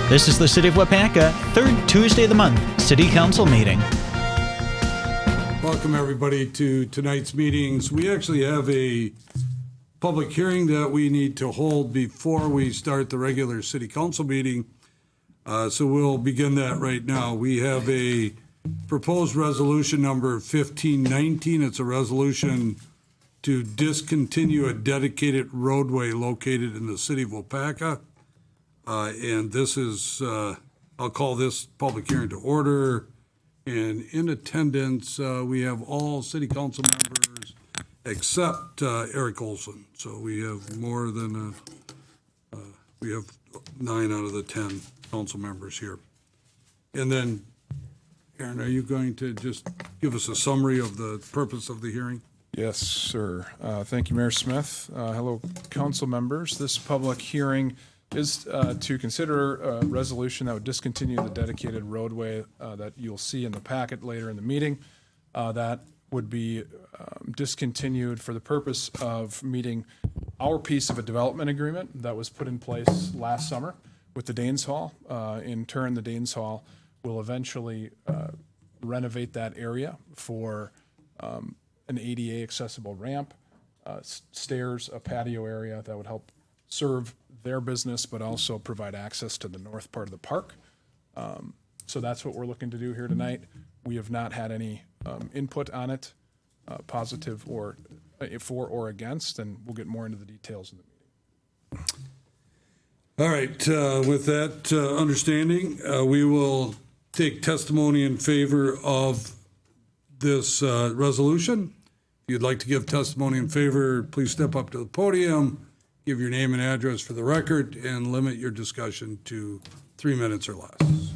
This is the City of Waupaca, third Tuesday of the month, City Council meeting. Welcome, everybody, to tonight's meetings. We actually have a public hearing that we need to hold before we start the regular City Council meeting. So we'll begin that right now. We have a proposed resolution number 1519. It's a resolution to discontinue a dedicated roadway located in the City of Waupaca. And this is, I'll call this public hearing to order. And in attendance, we have all city council members except Eric Olson. So we have more than, we have 9 out of the 10 council members here. And then, Aaron, are you going to just give us a summary of the purpose of the hearing? Yes, sir. Thank you, Mayor Smith. Hello, council members. This public hearing is to consider a resolution that would discontinue the dedicated roadway that you'll see in the packet later in the meeting. That would be discontinued for the purpose of meeting our piece of a development agreement that was put in place last summer with the Danes Hall. In turn, the Danes Hall will eventually renovate that area for an ADA accessible ramp, stairs, a patio area that would help serve their business, but also provide access to the north part of the park. So that's what we're looking to do here tonight. We have not had any input on it, positive or for or against, and we'll get more into the details in the meeting. All right, with that understanding, we will take testimony in favor of this resolution. If you'd like to give testimony in favor, please step up to the podium. Give your name and address for the record and limit your discussion to 3 minutes or less.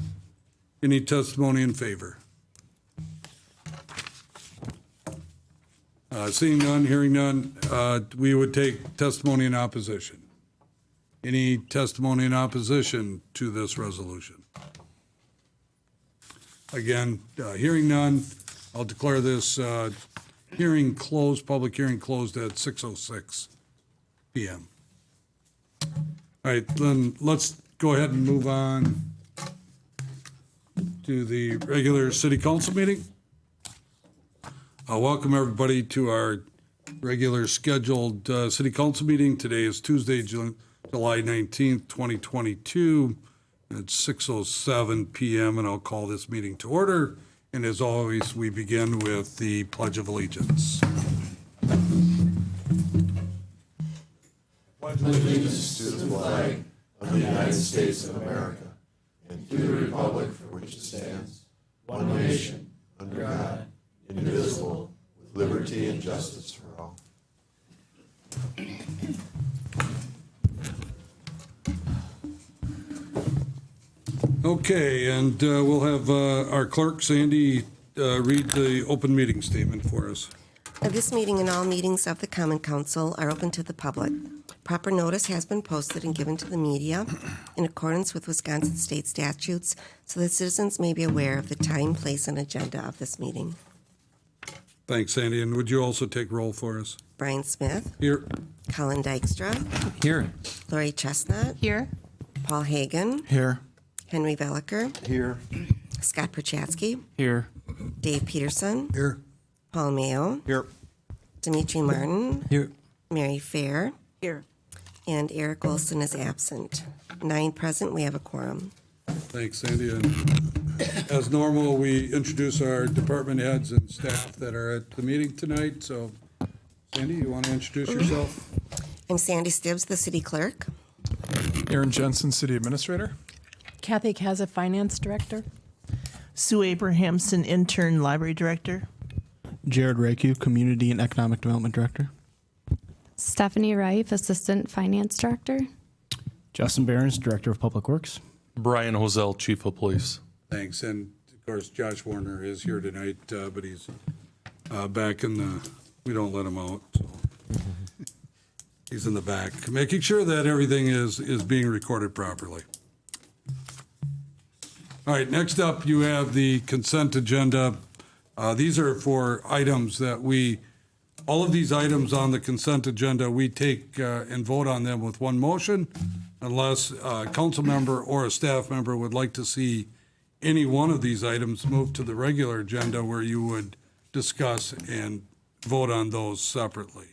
Any testimony in favor? Seeing none, hearing none, we would take testimony in opposition. Any testimony in opposition to this resolution? Again, hearing none, I'll declare this hearing closed, public hearing closed at 6:06 p.m. All right, then let's go ahead and move on to the regular city council meeting. Welcome everybody to our regular scheduled city council meeting. Today is Tuesday, July 19th, 2022. It's 6:07 p.m. and I'll call this meeting to order. And as always, we begin with the Pledge of Allegiance. Allegiance to the flag of the United States of America and to the republic for which it stands, one nation, under God, indivisible, with liberty and justice for all. Okay, and we'll have our clerk, Sandy, read the open meeting statement for us. This meeting and all meetings of the Common Council are open to the public. Proper notice has been posted and given to the media in accordance with Wisconsin state statutes so that citizens may be aware of the time, place, and agenda of this meeting. Thanks, Sandy. And would you also take roll for us? Brian Smith. Here. Colin Dykstra. Here. Lori Chestnut. Here. Paul Hagan. Here. Henry Velliker. Here. Scott Perchatsky. Here. Dave Peterson. Here. Paul Mayo. Here. Dimitri Martin. Here. Mary Fair. Here. And Eric Olson is absent. 9 present. We have a quorum. Thanks, Sandy. And as normal, we introduce our department heads and staff that are at the meeting tonight. So, Sandy, you want to introduce yourself? I'm Sandy Stibbs, the city clerk. Aaron Jensen, City Administrator. Kathy Kaza, Finance Director. Sue Abrahamson, Intern Library Director. Jared Raku, Community and Economic Development Director. Stephanie Reif, Assistant Finance Director. Justin Behrens, Director of Public Works. Brian Hosell, Chief of Police. Thanks. And, of course, Josh Warner is here tonight, but he's back in the, we don't let him out. So. He's in the back, making sure that everything is being recorded properly. All right, next up, you have the consent agenda. These are for items that all of these items on the consent agenda, we take and vote on them with one motion. unless a council member or a staff member would like to see any one of these items moved to the regular agenda where you would discuss and vote on those separately.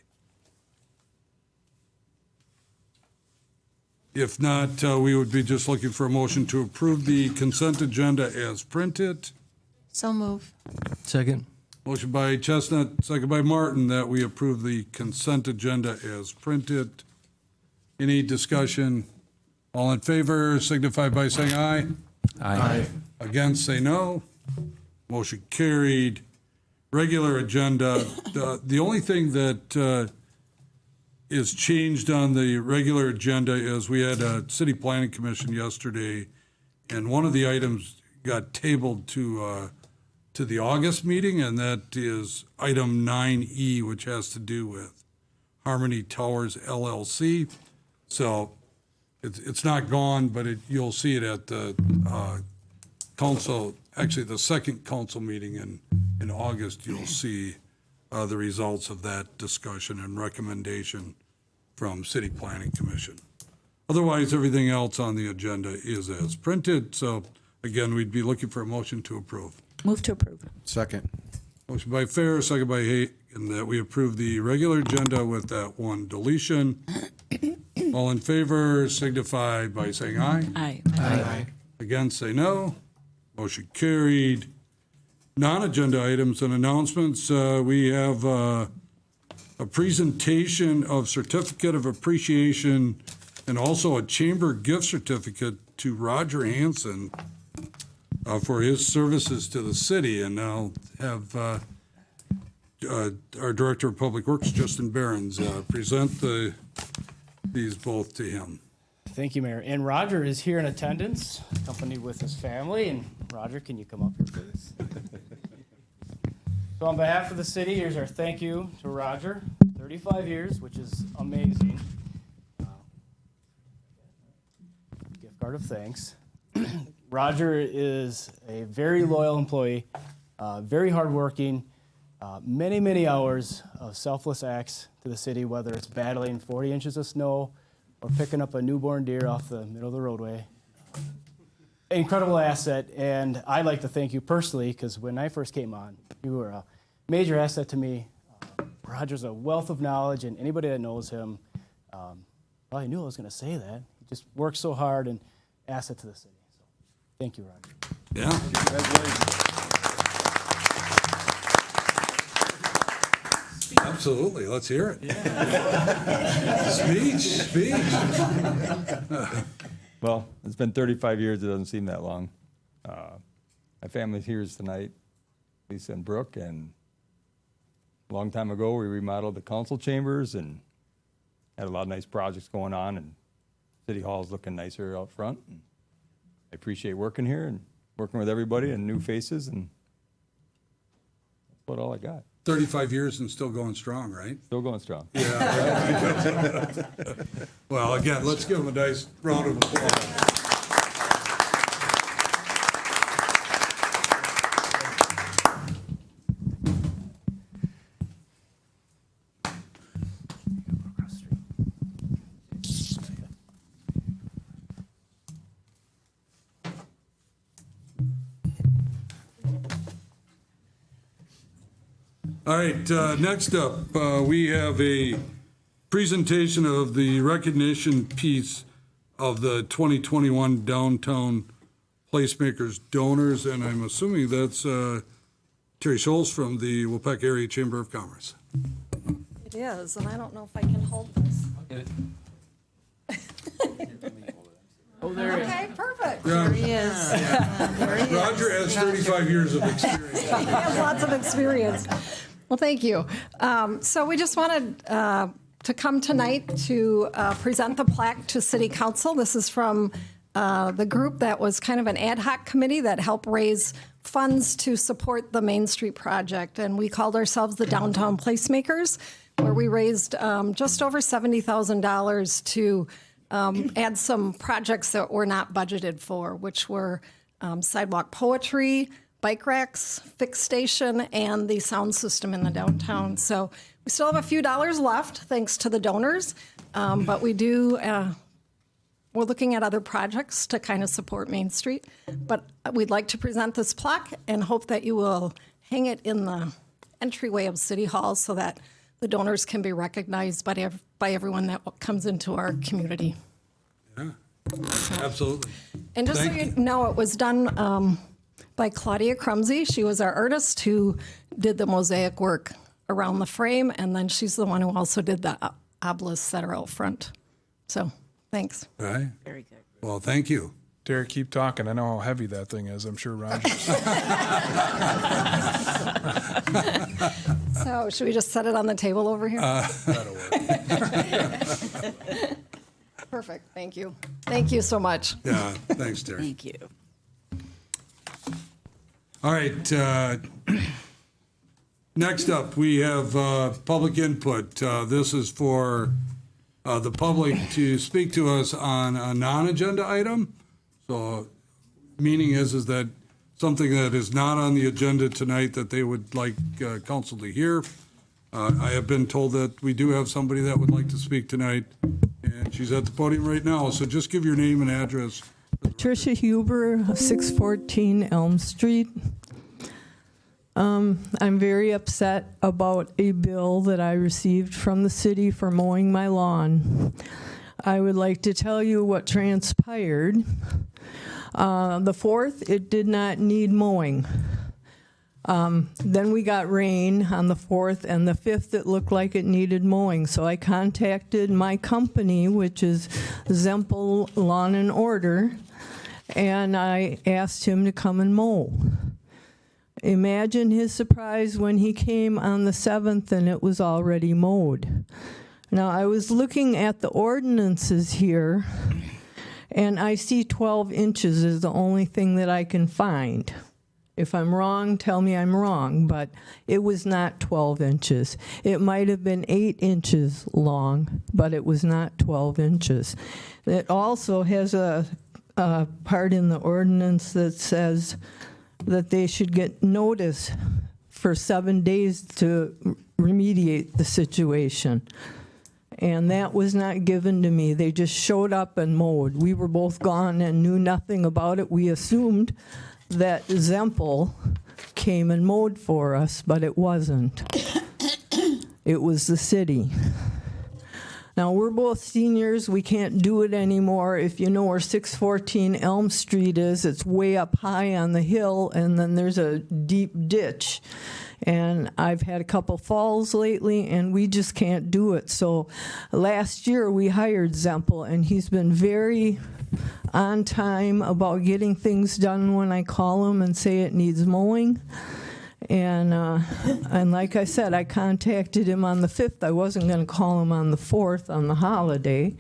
If not, we would be just looking for a motion to approve the consent agenda as printed. So move. Second. Motion by Chestnut, second by Martin, that we approve the consent agenda as printed. Any discussion? All in favor signify by saying aye. Aye. Against, say no. Motion carried. Regular agenda. The only thing that is changed on the regular agenda is we had a city planning commission yesterday, and one of the items got tabled to the August meeting, and that is item 9E, which has to do with Harmony Towers LLC. So it's not gone, but you'll see it at the council, actually the second council meeting in August. You'll see the results of that discussion and recommendation from City Planning Commission. Otherwise, everything else on the agenda is as printed. So again, we'd be looking for a motion to approve. Move to approve. Second. Motion by Fair, second by Hay, and that we approve the regular agenda with that one deletion. All in favor signify by saying aye. Aye. Aye. Against, say no. Motion carried. Non-agenda items and announcements. We have a presentation of certificate of appreciation and also a chamber gift certificate to Roger Hansen for his services to the city. And I'll have our Director of Public Works, Justin Behrens, present these both to him. Thank you, Mayor. And Roger is here in attendance, accompanied with his family. And Roger, can you come up here, please? So on behalf of the city, here's our thank you to Roger. 35 years, which is amazing. Gift card of thanks. Roger is a very loyal employee, very hardworking, many, many hours of selfless acts to the city, whether it's battling 40 inches of snow or picking up a newborn deer off the middle of the roadway. Incredible asset, and I'd like to thank you personally, because when I first came on, you were a major asset to me. Roger's a wealth of knowledge, and anybody that knows him, well, I knew I was going to say that. He just works so hard and asset to the city. So, thank you, Roger. Yeah. Absolutely. Let's hear it. Speech. Well, it's been 35 years. It doesn't seem that long. My family's here tonight, Lisa and Brooke, and a long time ago we remodeled the council chambers and had a lot of nice projects going on, and City Hall's looking nicer out front. And I appreciate working here and working with everybody and new faces, and that's about all I got. 35 years and still going strong, right? Still going strong. Yeah. Well, again, let's give him a nice round of applause. All right, next up, we have a presentation of the recognition piece of the 2021 Downtown Placemakers Donors, and I'm assuming that's Terry Scholes from the Wopec Area Chamber of Commerce. It is, and I don't know if I can hold this. Oh, there he is. Okay, perfect. Yeah. There he is. There he is. Roger has 35 years of experience. I have lots of experience. Well, thank you. So we just wanted to come tonight to present the plaque to City Council. This is from the group that was kind of an ad hoc committee that helped raise funds to support the Main Street project. And we called ourselves the Downtown Placemakers, where we raised just over $70,000 to add some projects that were not budgeted for, which were sidewalk poetry, bike racks, fixed station, and the sound system in the downtown. So we still have a few dollars left, thanks to the donors, but we do we're looking at other projects to kind of support Main Street, but we'd like to present this plaque and hope that you will hang it in the entryway of City Hall so that the donors can be recognized by everyone that comes into our community. Yeah, absolutely. And just so you know, it was done by Claudia Crumsey. She was our artist who did the mosaic work around the frame, and then she's the one who also did the obelisks that are out front. So, thanks. All right. Very good. Well, thank you. Derek, keep talking. I know how heavy that thing is. I'm sure Roger's. So, should we just set it on the table over here? That'll work. Perfect. Thank you. Thank you so much. Yeah, thanks, Derek. Thank you. All right. Next up, we have public input. This is for the public to speak to us on a non-agenda item. So, meaning is that something that is not on the agenda tonight that they would like council to hear. I have been told that we do have somebody that would like to speak tonight, and she's at the podium right now. So just give your name and address. Patricia Huber, 614 Elm Street. I'm very upset about a bill that I received from the city for mowing my lawn. I would like to tell you what transpired. The 4th, it did not need mowing. Then we got rain on the 4th, and the 5th, it looked like it needed mowing. So I contacted my company, which is Zempel Lawn and Order, and I asked him to come and mow. Imagine his surprise when he came on the 7th and it was already mowed. Now, I was looking at the ordinances here, and I see 12 inches is the only thing that I can find. If I'm wrong, tell me I'm wrong, but it was not 12 inches. It might have been 8 inches long, but it was not 12 inches. It also has a part in the ordinance that says that they should get notice for 7 days to remediate the situation. And that was not given to me. They just showed up and mowed. We were both gone and knew nothing about it. We assumed that Zempel came and mowed for us, but it wasn't. It was the city. Now, we're both seniors. We can't do it anymore. If you know where 614 Elm Street is, it's way up high on the hill, and then there's a deep ditch. And I've had a couple falls lately, and we just can't do it. So last year, we hired Zempel, and he's been very on time about getting things done when I call him and say it needs mowing. And like I said, I contacted him on the 5th. I wasn't going to call him on the 4th on the holiday.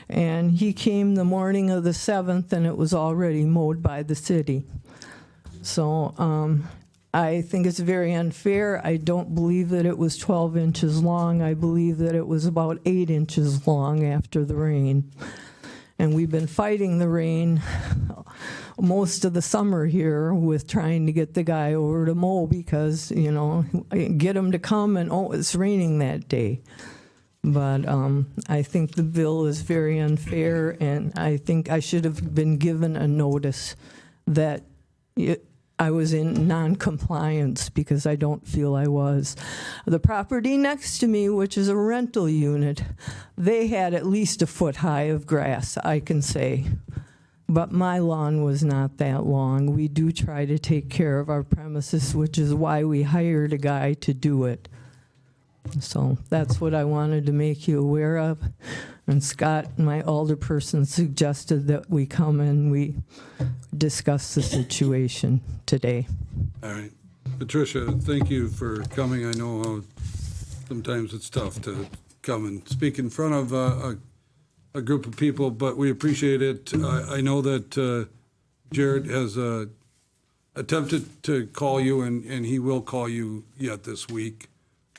And he came the morning of the 7th, and it was already mowed by the city. So I think it's very unfair. I don't believe that it was 12 inches long. I believe that it was about 8 inches long after the rain. And we've been fighting the rain most of the summer here with trying to get the guy over to mow because, you know, get him to come and, oh, it's raining that day. But I think the bill is very unfair, and I think I should have been given a notice that I was in non-compliance because I don't feel I was. The property next to me, which is a rental unit, they had at least a foot high of grass, I can say. But my lawn was not that long. We do try to take care of our premises, which is why we hired a guy to do it. So that's what I wanted to make you aware of. And Scott, my alderperson, suggested that we come and we discuss the situation today. All right. Patricia, thank you for coming. I know how sometimes it's tough to come and speak in front of a group of people, but we appreciate it. I know that Jared has attempted to call you, and he will call you yet this week.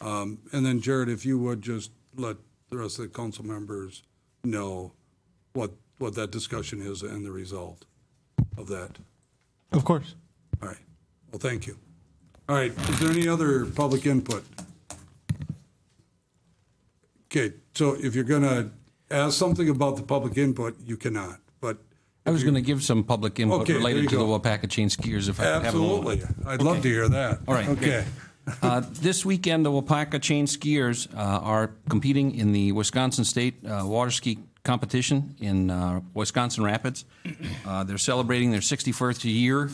And then, Jared, if you would just let the rest of the council members know what that discussion is and the result of that. Of course. All right. Well, thank you. All right. Is there any other public input? Okay. So if you're going to ask something about the public input, you cannot. But I was going to give some public input Okay, there related you to the go. Waupaca chain skiers if I could have a absolutely, moment. I'd love to hear that. All right. Okay. This weekend, the Waupaca chain skiers are competing in the Wisconsin State water ski competition in Wisconsin Rapids. They're celebrating their 61st year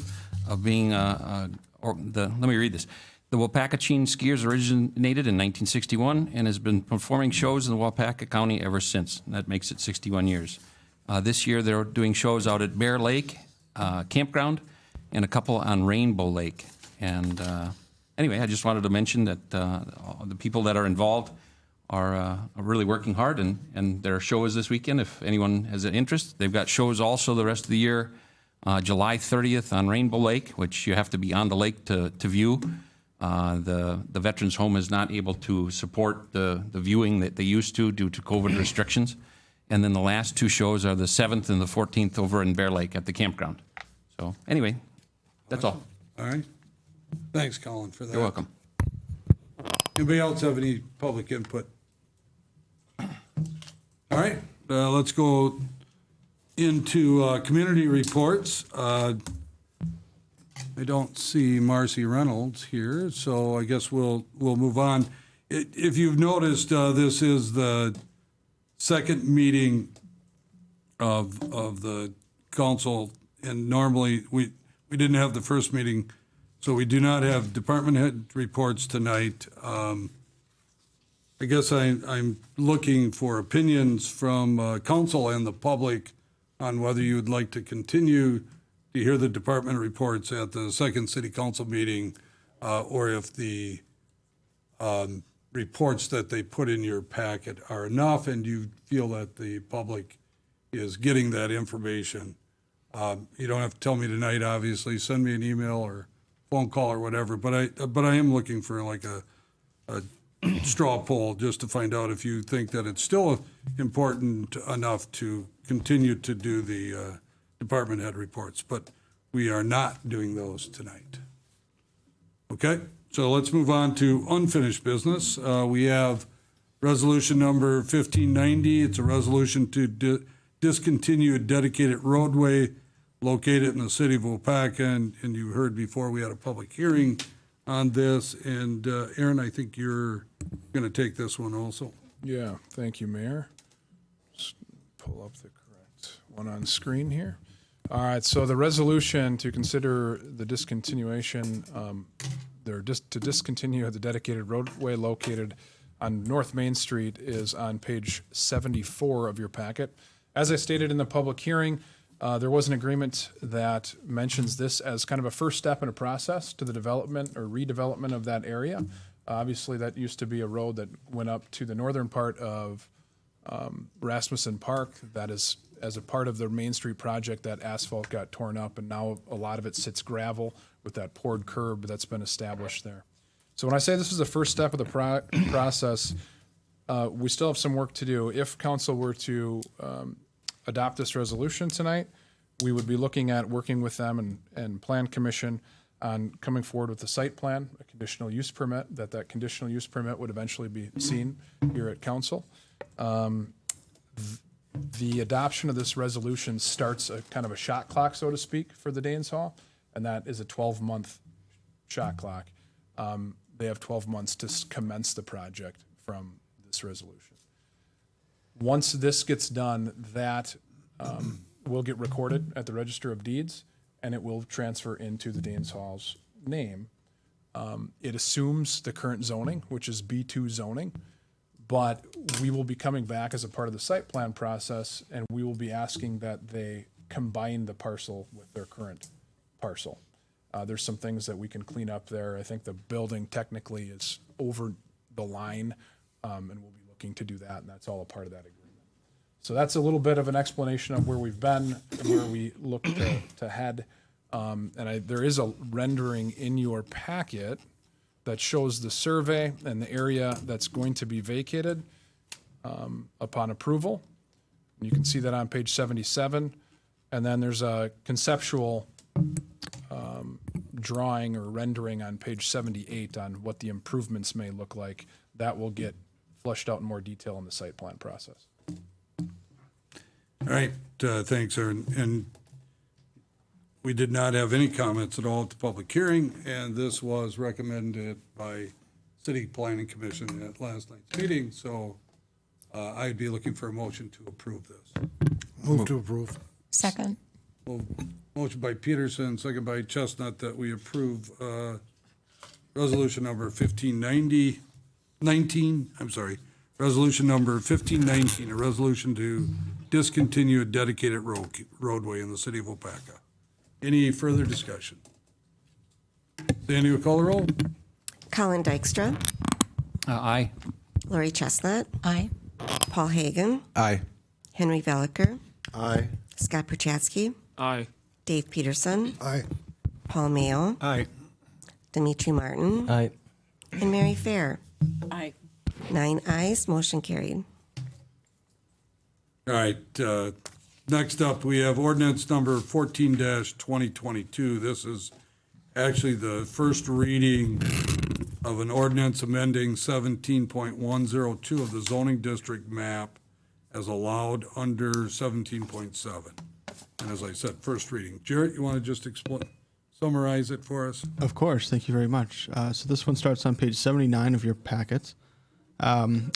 of being, let me read this. The Waupaca chain skiers originated in 1961 and has been performing shows in Waupaca County ever since. That makes it 61 years. This year, they're doing shows out at Bear Lake Campground and a couple on Rainbow Lake. And anyway, I just wanted to mention that the people that are involved are really working hard, and their show is this weekend. If anyone has an interest, they've got shows also the rest of the year. July 30th on Rainbow Lake, which you have to be on the lake to view. The Veterans Home is not able to support the viewing that they used to due to COVID restrictions. And then the last two shows are the 7th and the 14th over in Bear Lake at the campground. So anyway, that's all. All right. Thanks, Colin, for that. You're welcome. Anybody else have any public input? All right, let's go into community reports. I don't see Marcy Reynolds here, so I guess we'll move on. If you've noticed, this is the second meeting of the council, and normally we didn't have the first meeting, so we do not have department head reports tonight. I guess I'm looking for opinions from council and the public on whether you would like to continue to hear the department reports at the second city council meeting, or if the reports that they put in your packet are enough and you feel that the public is getting that information. You don't have to tell me tonight, obviously. Send me an email or phone call or whatever, but I am looking for like a straw poll just to find out if you think that it's still important enough to continue to do the department head reports, but we are not doing those tonight. Okay, so let's move on to unfinished business. We have resolution number 1590. It's a resolution to discontinue a dedicated roadway located in the city of Waupaca, and you heard before we had a public hearing on this, and Aaron, I think you're going to take this one also. Yeah, thank you, Mayor. Just pull up the correct one on screen here. All right, so the resolution to consider the discontinuation, to discontinue the dedicated roadway located on North Main Street is on page 74 of your packet. As I stated in the public hearing, there was an agreement that mentions this as kind of a first step in a process to the development or redevelopment of that area. Obviously, that used to be a road that went up to the northern part of Rasmussen Park. That is, as a part of the Main Street project, that asphalt got torn up, and now a lot of it sits gravel with that poured curb that's been established there. So when I say this is the first step of the process, we still have some work to do. If council were to adopt this resolution tonight, we would be looking at working with them and Plan Commission on coming forward with a site plan, a conditional use permit, that conditional use permit would eventually be seen here at council. The adoption of this resolution starts a kind of a shot clock, so to speak, for the Danes Hall, and that is a 12-month shot clock. They have 12 months to commence the project from this resolution. Once this gets done, that will get recorded at the Register of Deeds, and it will transfer into the Danes Hall's name. It assumes the current zoning, which is B2 zoning, but we will be coming back as a part of the site plan process, and we will be asking that they combine the parcel with their current parcel. There's some things that we can clean up there. I think the building technically is over the line, and we'll be looking to do that, and that's all a part of that agreement. So that's a little bit of an explanation of where we've been and where we look to head. There is a rendering in your packet that shows the survey and the area that's going to be vacated upon approval. You can see that on page 77. And then there's a conceptual drawing or rendering on page 78 on what the improvements may look like. That will get fleshed out in more detail in the site plan process. All right, thanks, Aaron. And we did not have any comments at all at the public hearing, and this was recommended by City Planning Commission at last night's meeting, so I'd be looking for a motion to approve this. Move to approve. Second. Well, motion by Peterson, second by Chestnut, that we approve resolution number 1519, resolution number 1519, a resolution to discontinue a dedicated roadway in the city of Waupaca. Any further discussion? Sandy, will call the roll? Colin Dykstra, Aye. Lori Chestnut, Aye. Paul Hagan, Aye. Henry Veliker, Aye. Scott Perchatsky, Aye. Dave Peterson, Aye. Paul Mayo, Aye. Dimitri Martin, Aye. and Mary Fair. Aye. 9 ayes, motion carried. All right, next up, we have ordinance number 14-2022. This is actually the first reading of an ordinance amending 17.102 of the zoning district map as allowed under 17.7. And as I said, first reading. Jarrett, you want to just summarize it for us? Of course. Thank you very much. So this one starts on page 79 of your packets.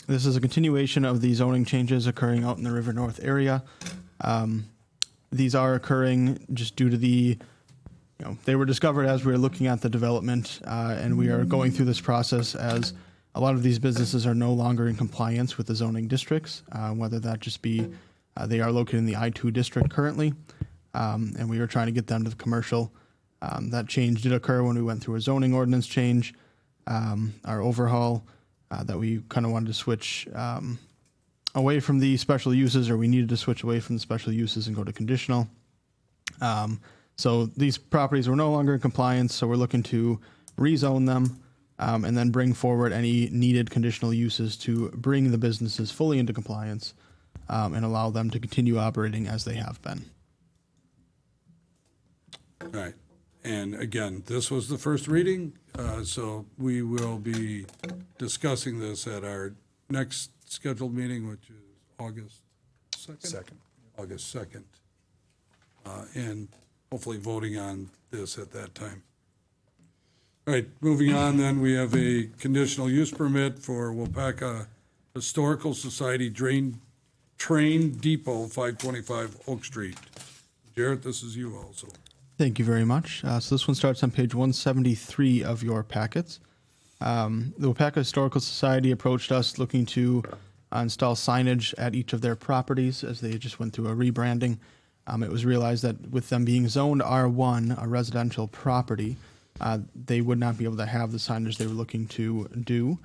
This is a continuation of the zoning changes occurring out in the River North area. These are occurring just due to they were discovered as we were looking at the development, and we are going through this process as a lot of these businesses are no longer in compliance with the zoning districts, whether that just be they are located in the I-2 district currently, and we are trying to get them to the commercial. That change did occur when we went through a zoning ordinance change, our overhaul, that we kind of wanted to switch away from the special uses, or we needed to switch away from the special uses and go to conditional. So these properties were no longer in compliance, so we're looking to rezone them and then bring forward any needed conditional uses to bring the businesses fully into compliance and allow them to continue operating as they have been. All right. And again, this was the first reading, so we will be discussing this at our next scheduled meeting, which is August 2nd? August 2nd. And hopefully voting on this at that time. All right, moving on then, we have a conditional use permit for Waupaca Historical Society Train Depot, 525 Oak Street. Jarrett, this is you also. Thank you very much. So this one starts on page 173 of your packets. The Waupaca Historical Society approached us looking to install signage at each of their properties as they just went through a rebranding. It was realized that with them being zoned R1, a residential property, they would not be able to have the signage they were looking to do.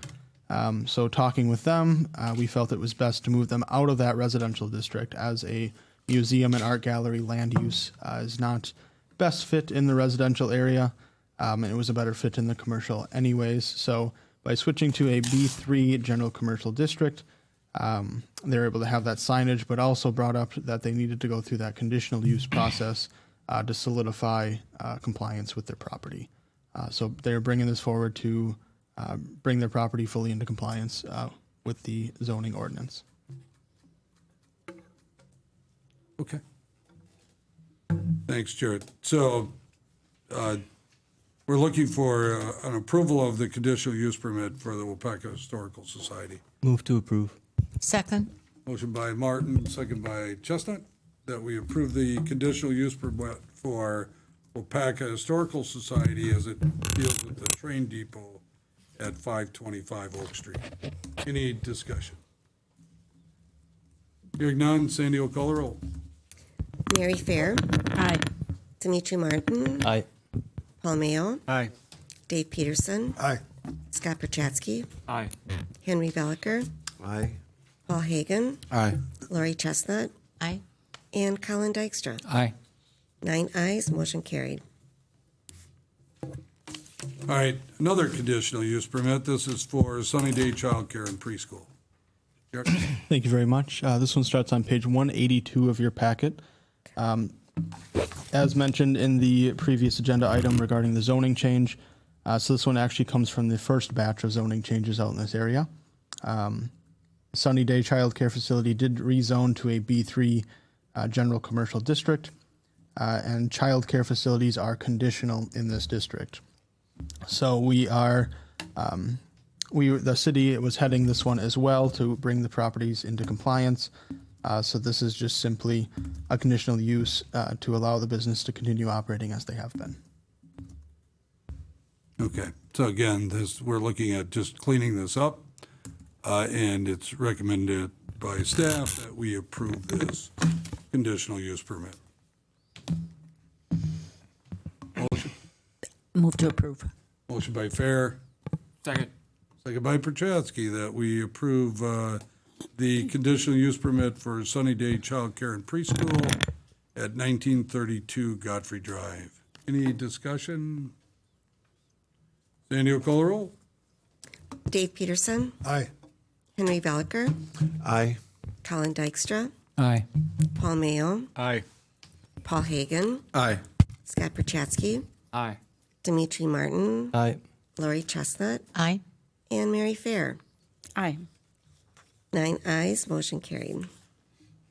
So talking with them, we felt it was best to move them out of that residential district, as a museum and art gallery land use is not best fit in the residential area, and it was a better fit in the commercial anyways. So by switching to a B3 general commercial district, they were able to have that signage, but also brought up that they needed to go through that conditional use process to solidify compliance with their property. So they're bringing this forward to bring their property fully into compliance with the zoning ordinance. Okay. Thanks, Jared. So we're looking for an approval of the conditional use permit for the Waupaca Historical Society. Move to approve. Second. Motion by Martin, second by Chestnut, that we approve the conditional use permit for Waupaca Historical Society as it deals with the train depot at 525 Oak Street. Any discussion? Hearing none, Sandy will call the roll. Mary Fair. Aye. Dimitri Martin. Aye. Paul Mayo. Aye. Dave Peterson. Aye. Scott Perchatsky. Aye. Henry Veliker. Aye. Paul Hagan. Aye. Lori Chestnut. Aye. And Colin Dykstra. Aye. 9 ayes, motion carried. All right, another conditional use permit. This is for Sunny Day Childcare and Preschool. Jared? Thank you very much. This one starts on page 182 of your packet. As mentioned in the previous agenda item regarding the zoning change, so this one actually comes from the first batch of zoning changes out in this area. Sunny Day Child Care Facility did rezone to a B3 general commercial district, and child care facilities are conditional in this district. So we are, the city was heading this one as well to bring the properties into compliance. So this is just simply a conditional use to allow the business to continue operating as they have been. Okay, so again, we're looking at just cleaning this up, and it's recommended by staff that we approve this conditional use permit. Motion? Move to approve. Motion by Fair. Second. Second by Prochaski, that we approve the conditional use permit for Sunny Day Child Care and Preschool at 1932 Godfrey Drive. Any discussion? Sandy, will call the roll? Dave Peterson, Aye. Henry Veliker, Aye. Colin Dykstra, Aye. Paul Mayo, Aye. Paul Hagan, Aye. Scott Perchatsky, Aye. Dimitri Martin, Aye. Lori Chestnut, Aye. and Mary Fair. Aye. 9 ayes, motion carried.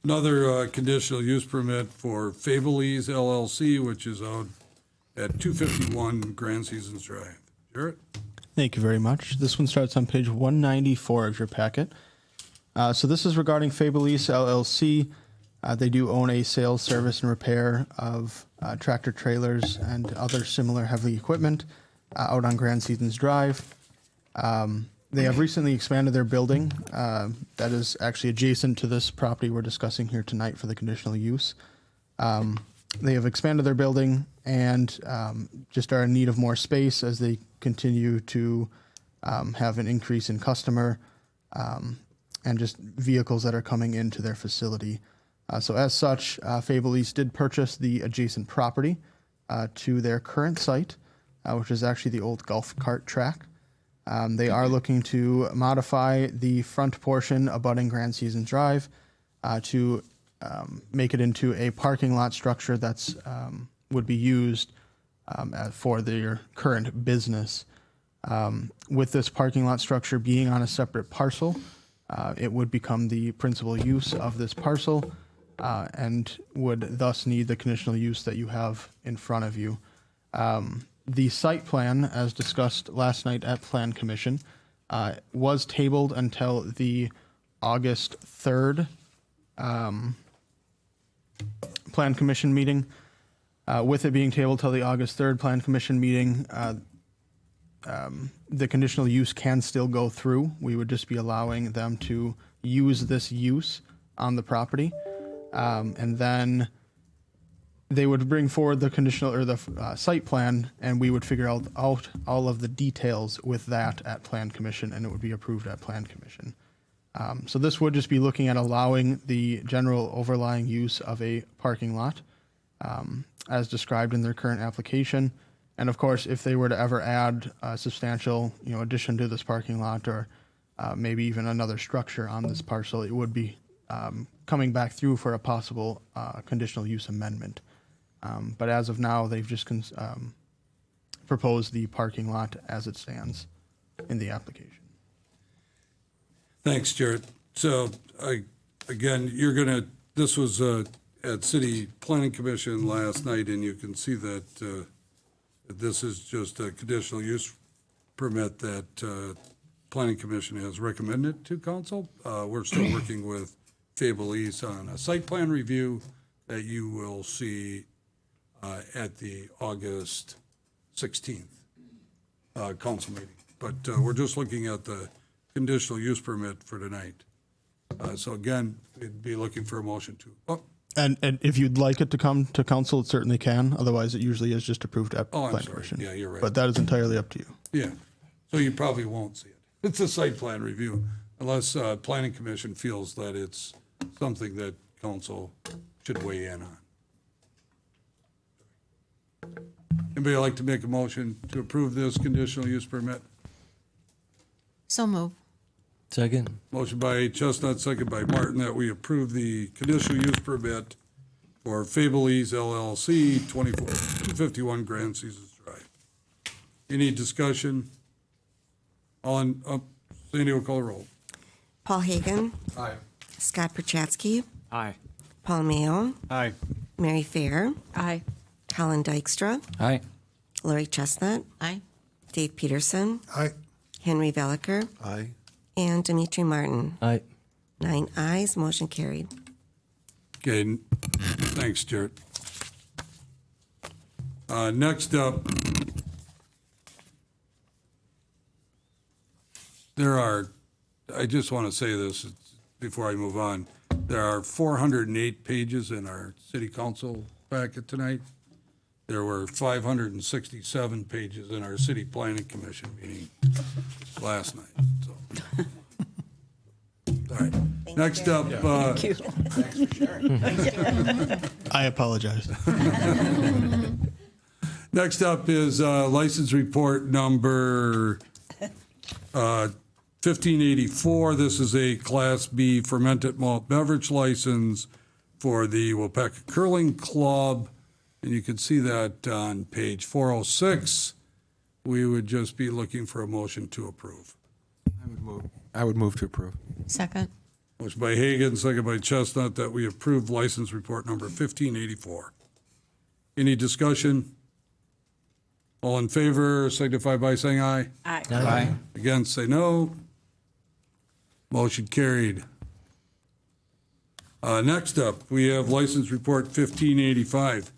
Another conditional use permit for Fableese LLC, which is out at 251 Grand Seasons Drive. Jarrett? Thank you very much. This one starts on page 194 of your packet. So this is regarding Fableese LLC. They do own a sales, service, and repair of tractor trailers and other similar heavy equipment out on Grand Seasons Drive. They have recently expanded their building that is actually adjacent to this property we're discussing here tonight for the conditional use. They have expanded their building and just are in need of more space as they continue to have an increase in customer and just vehicles that are coming into their facility. So as such, Fableese did purchase the adjacent property to their current site, which is actually the old golf cart track. They are looking to modify the front portion abutting Grand Seasons Drive to make it into a parking lot structure that's would be used for their current business. With this parking lot structure being on a separate parcel, it would become the principal use of this parcel and would thus need the conditional use that you have in front of you. The site plan, as discussed last night at Plan Commission, was tabled until the August 3rd Plan Commission meeting. With it being tabled till the August 3rd Plan Commission meeting, the conditional use can still go through. We would just be allowing them to use this use on the property. And then they would bring forward the conditional or the site plan, and we would figure out all of the details with that at Plan Commission, and it would be approved at Plan Commission. So this would just be looking at allowing the general overlying use of a parking lot as described in their current application. And of course, if they were to ever add a substantial, addition to this parking lot or maybe even another structure on this parcel, it would be coming back through for a possible conditional use amendment. But as of now, they've just proposed the parking lot as it stands in the application. Thanks, Jarrett. So, again, this was at City Planning Commission last night, and you can see that this is just a conditional use permit that Planning Commission has recommended to council. We're still working with Fableese on a site plan review that you will see at the August 16th council meeting. But we're just looking at the conditional use permit for tonight. So again, we'd be looking for a motion to. And if you'd like it to come to council, it certainly can. Otherwise, it usually is just approved at Plan Commission. Yeah, you're right. But that is entirely up to you. Yeah, so you probably won't see it. It's a site plan review unless Planning Commission feels that it's something that council should weigh in on. Anybody like to make a motion to approve this conditional use permit? So move. Second. Motion by Chestnut, second by Martin, that we approve the conditional use permit for Fableese LLC, 251 Grand Seasons Drive. Any discussion? Sandy will call the roll. Paul Hagan, Aye. Scott Perchatsky, Aye. Paul Mayo, Aye. Mary Fair, Aye. Colin Dykstra, Aye. Lori Chestnut, Aye. Dave Peterson, Aye. Henry Veliker, Aye. and Dimitri Martin. Aye. 9 ayes, motion carried. Okay, thanks, Jared. Next up, I just want to say this before I move on. There are 408 pages in our city council packet tonight. There were 567 pages in our city planning commission meeting last night, so. All right, next up. I apologize. Next up is license report number 1584. This is a Class B fermented malt beverage license for the Waupaca Curling Club. And you can see that on page 406. We would just be looking for a motion to approve. I would move to approve. Second. Motion by Hagan, second by Chestnut, that we approve license report number 1584. Any discussion? All in favor signify by saying aye. Aye. Aye. Against, say no. Motion carried. Next up, we have license report 1585.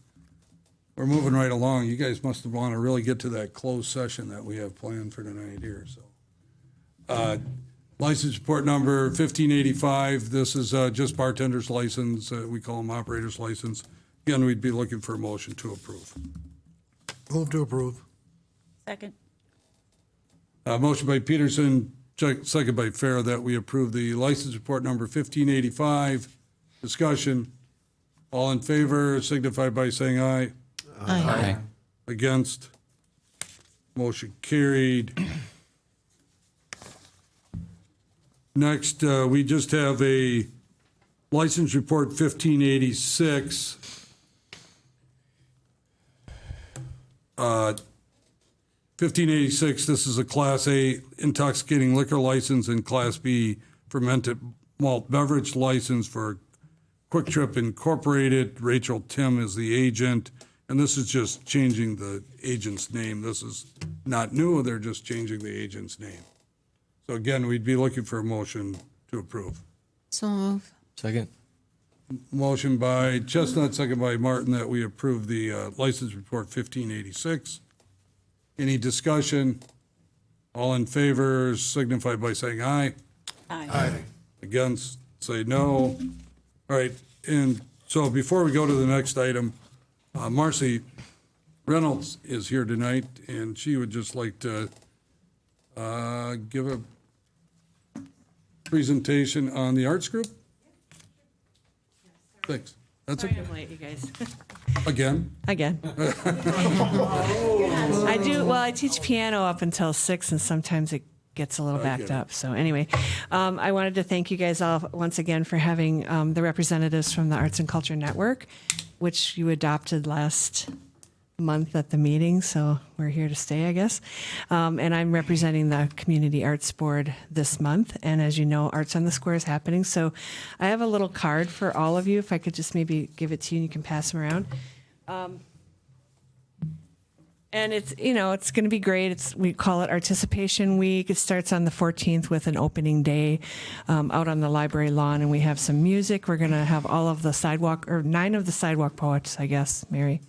We're moving right along. You guys must want to really get to that closed session that we have planned for tonight here, so. License report number 1585. This is just bartender's license. We call them operator's license. Again, we'd be looking for a motion to approve. Move to approve. Second. Motion by Peterson, second by Fair, that we approve the license report number 1585. Discussion. All in favor signify by saying aye. Aye. Against? Motion carried. Next, we just have a license report 1586. 1586, this is a Class A intoxicating liquor license and Class B fermented malt beverage license for Quick Trip Incorporated. Rachel Tim is the agent, and this is just changing the agent's name. This is not new, they're just changing the agent's name. So again, we'd be looking for a motion to approve. So move. Second. Motion by Chestnut, second by Martin, that we approve the license report 1586. Any discussion? All in favor signify by saying aye. Aye. Against, say no. All right, and so before we go to the next item, Marcy Reynolds is here tonight, and she would just like to give a presentation on the arts group. Thanks. That's Sorry okay. I'm late, you guys. Again? Again. I do, well, I teach piano up until 6, and sometimes it gets a little backed up. So anyway, I wanted to thank you guys all once again for having the representatives from the Arts and Culture Network, which you adopted last month at the meeting, so we're here to stay, I guess. And I'm representing the Community Arts Board this month, and as you know, Arts on the Square is happening. So I have a little card for all of you, if I could just maybe give it to you and you can pass them around. And it's, you know, it's going to be great. We call it Articulation Week. It starts on the 14th with an opening day out on the library lawn, and we have some music. We're going to have all of the sidewalk, or 9 of the sidewalk poets, I guess, Mary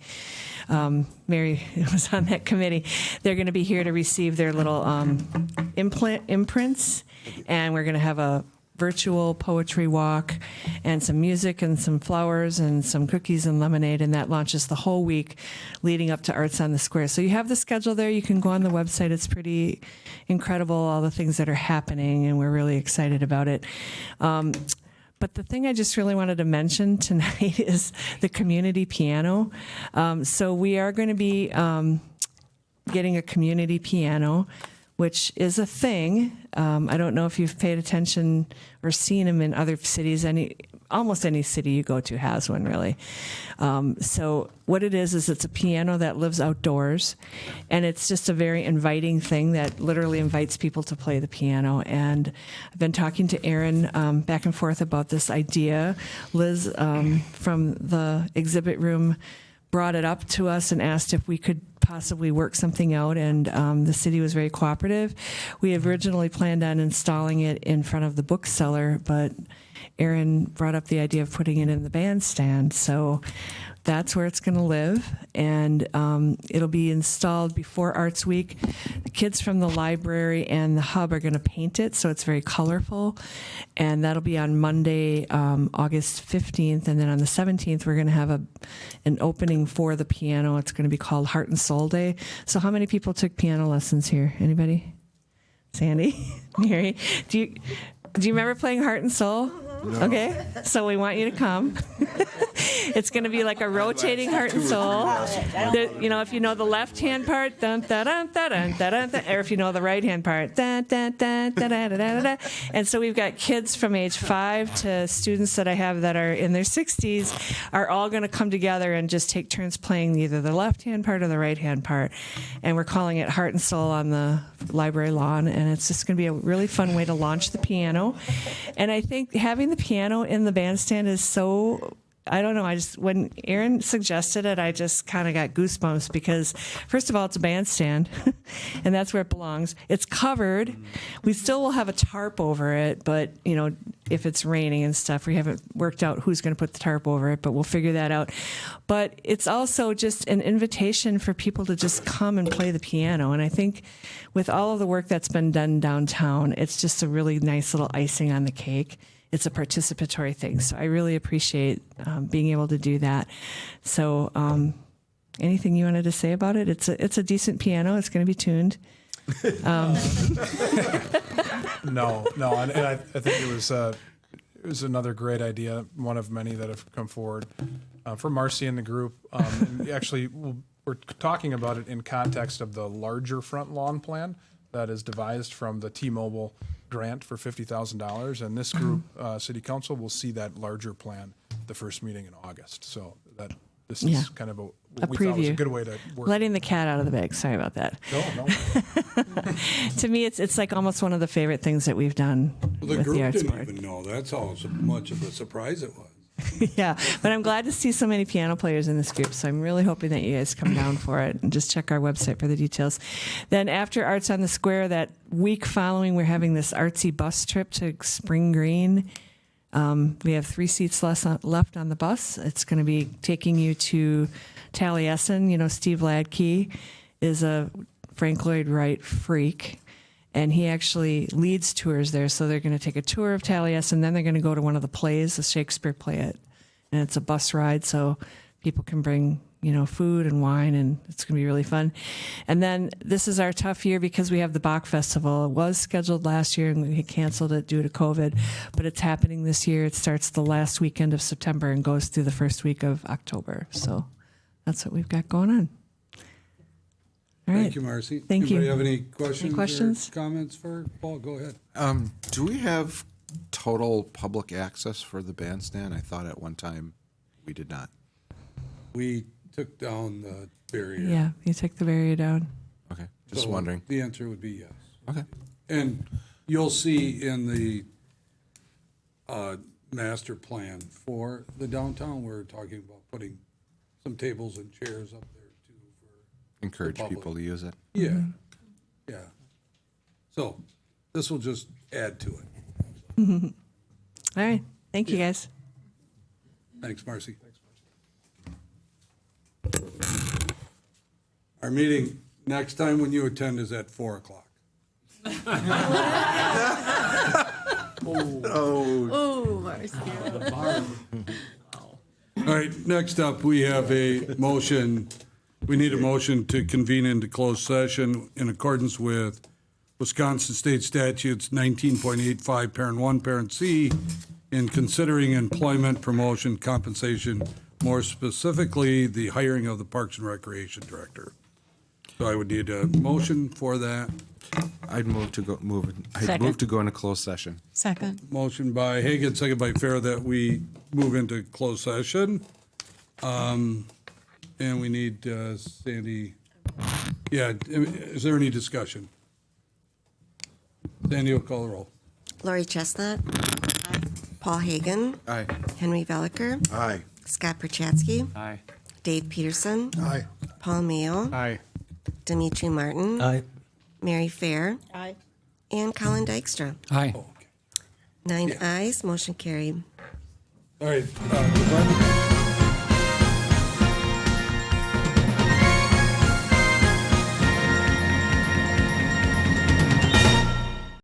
was on that committee. They're going to be here to receive their little imprints, and we're going to have a virtual poetry walk and some music and some flowers and some cookies and lemonade, and that launches the whole week leading up to Arts on the Square. So you have the schedule there. You can go on the website. It's pretty incredible, all the things that are happening, and we're really excited about it. But the thing I just really wanted to mention tonight is the community piano. So we are going to be getting a community piano, which is a thing. I don't know if you've paid attention or seen them in other cities. almost any city you go to has one, really. So what it is it's a piano that lives outdoors, and it's just a very inviting thing that literally invites people to play the piano. And I've been talking to Aaron back and forth about this idea. Liz from the exhibit room brought it up to us and asked if we could possibly work something out, and the city was very cooperative. We originally planned on installing it in front of the bookseller, but Aaron brought up the idea of putting it in the bandstand. So that's where it's going to live, and it'll be installed before Arts Week. The kids from the library and the hub are going to paint it, so it's very colorful, and that'll be on Monday, August 15th, and then on the 17th, we're going to have an opening for the piano. It's going to be called Heart and Soul Day. So how many people took piano lessons here? Anybody? Sandy? Mary? Do you remember playing Heart and Soul? No. Okay, so we want you to come. It's going to be like a rotating heart and soul. If you know the left-hand part, dun, dun, dun, dun, dun, dun, dun, or if you know the right-hand part, dun, dun, dun, dun, dun, dun, dun, dun. And so we've got kids from age 5 to students that I have that are in their 60s are all going to come together and just take turns playing either the left-hand part or the right-hand part. And we're calling it Heart and Soul on the library lawn, and it's just going to be a really fun way to launch the piano. And I think having the piano in the bandstand is so, I don't know, when Aaron suggested it, I just kind of got goosebumps because, first of all, it's a bandstand, and that's where it belongs. It's covered. We still will have a tarp over it, but, if it's raining and stuff, we haven't worked out who's going to put the tarp over it, but we'll figure that out. But it's also just an invitation for people to just come and play the piano, and I think with all of the work that's been done downtown, it's just a really nice little icing on the cake. It's a participatory thing, so I really appreciate being able to do that. So anything you wanted to say about it? It's a decent piano. It's going to be tuned. No, and I think it was another great idea, one of many that have come forward for Marcy and the group. And actually, we're talking about it in context of the larger front lawn plan that is devised from the T-Mobile grant for $50,000, and this group, City Council, will see that larger plan the first meeting in August. So that this is kind of a we preview. Thought was a good way to work. Letting the cat out of the bag. Sorry about that. No. To me, it's like almost one of the favorite things that we've done with the Arts Board. Didn't even know. That's how much of a surprise it was. Yeah, but I'm glad to see so many piano players in this group, so I'm really hoping that you guys come down for it and just check our website for the details. Then after Arts on the Square, that week following, we're having this artsy bus trip to Spring Green. We have 3 seats left on the bus. It's going to be taking you to Taliesin. Steve Ladkey is a Frank Lloyd Wright freak, and he actually leads tours there. So they're going to take a tour of Taliesin, and then they're going to go to one of the plays, the Shakespeare play and it's a bus ride, so people can bring food and wine, and it's going to be really fun. And then this is our tough year because we have the Bach Festival. It was scheduled last year, and we canceled it due to COVID, but it's happening this year. It starts the last weekend of September and goes through the first week of October. So that's what we've got going on. All right. Thank you, Marcy. Thank you. Anybody have any questions? Or comments for Paul? Go ahead. Do we have total public access for the bandstand? I thought at one time we did not. We took down the barrier. Yeah, you took the barrier down. Okay, just wondering. The answer would be yes. Okay. And you'll see in the master plan for the downtown, we're talking about putting some tables and chairs up there too. For encourage people to use it. Yeah, yeah. So this will just add to it. All right. Thank you, guys. Thanks, Marcy. Our meeting next time when you attend is at 4:00. Oh, Marcy. All right, next up, we have a motion. We need a motion to convene into closed session in accordance with Wisconsin State Statutes 19.85, Parent 1, Parent C, in considering employment, promotion, compensation, more specifically, the hiring of the Parks and Recreation Director. So I would need a motion for that. I'd move to go into closed session. Second. Motion by Hagan, second by Fair, that we move into closed session. And we need Sandy. Yeah, is there any discussion? Sandy will call the roll. Lori Chestnut. Aye. Paul Hagan. Aye. Henry Veliker. Aye. Scott Perchatsky. Aye. Dave Peterson. Aye. Paul Mayo. Aye. Dimitri Martin. Aye. Mary Fair. Aye. And Colin Dykstra. Aye. 9 ayes, motion carried. All right.